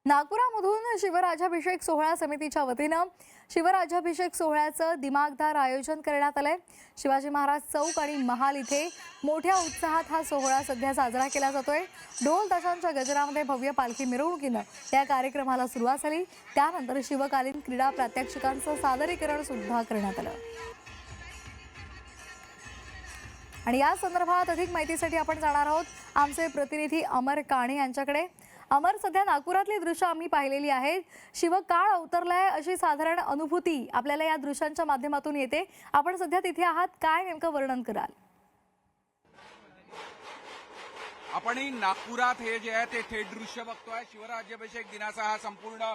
नागपुरामधून शिवराज्याभिषेक सोहळा समितीच्या वतीनं शिवराज्याभिषेक सोहळ्याचं दिमागदार आयोजन करण्यात आलंय। शिवाजी महाराज चौक आणि महाल इथे मोठ्या उत्साहात हा सोहळा सध्या साजरा केला जातोय। ढोल ताशांच्या गजरामध्ये भव्य पालखी मिरवणुकीनं या कार्यक्रमाला सुरुवात झाली। त्यानंतर शिवकालीन क्रीडा प्रात्यक्षिकांचं सादरीकरण सुद्धा करण्यात आलं। आणि या संदर्भात अधिक माहितीसाठी आपण जाणार आहोत आमचे प्रतिनिधी अमर काणे यांच्याकडे। अमर, सध्या नागपुरातली दृश्य आम्ही पाहिलेली आहेत। शिवकाळ अवतरलाय अशी साधारण अनुभूती आपल्याला या दृश्यांच्या माध्यमातून येते। आपण सध्या तिथे आहात, काय नेमकं वर्णन कराल? आपण नागपुरात हे जे आहे ते थेट दृश्य बघतोय। शिवराज्याभिषेक दिनाचा हा संपूर्ण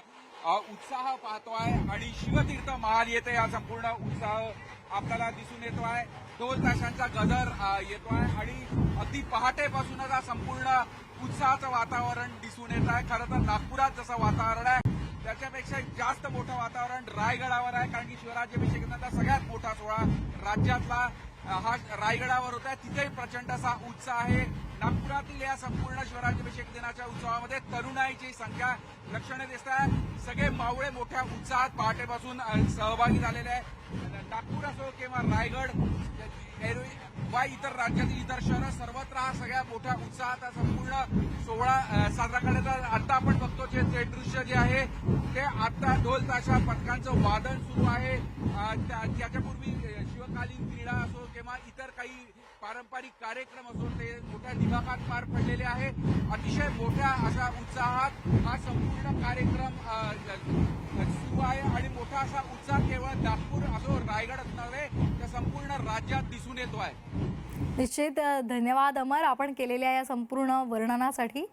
उत्साह पाहतोय आणि शिवतीर्थ महाल येथे हा संपूर्ण उत्साह आपल्याला दिसून येतोय। ढोल ताशांचा गजर येतोय आणि अगदी पहाटेपासूनच हा संपूर्ण उत्साहाचं वातावरण दिसून येत आहे। खरं तर नागपुरात जसं वातावरण आहे त्याच्यापेक्षा जास्त मोठं वातावरण रायगडावर आहे, कारण की शिवराज्याभिषेकाचा सगळ्यात मोठा सोहळा राज्यातला हा रायगडावर होता। तिथेही प्रचंड असा उत्साह आहे। नागपुरातील या संपूर्ण शिवराज्याभिषेक दिनाच्या उत्सवामध्ये तरुणाईची संख्या लक्षणे दिसत आहे। सगळे मावळे मोठ्या उत्साहात पहाटेपासून सहभागी झालेले आहेत। नागपूर असो किंवा रायगड वा इतर राज्यातील इतर शहरं सर्वत्र हा सगळ्या मोठ्या उत्साहात संपूर्ण सोहळा साजरा करण्याचा आता आपण बघतो ते दृश्य जे आहे ते आता ढोल ताशा पथकांचं वादन सुरू आहे। त्याच्यापूर्वी शिवकालीन क्रीडा असो किंवा इतर काही पारंपरिक कार्यक्रम असो ते मोठ्या दिमाखात पार पडलेले आहे। अतिशय मोठ्या अशा उत्साहात हा संपूर्ण कार्यक्रम सुरू आहे आणि मोठा असा उत्साह केवळ नागपूर असो रायगडच नव्हे तर संपूर्ण राज्यात दिसून येतो आहे। निश्चित धन्यवाद अमर, आपण केलेल्या या संपूर्ण वर्णनासाठी।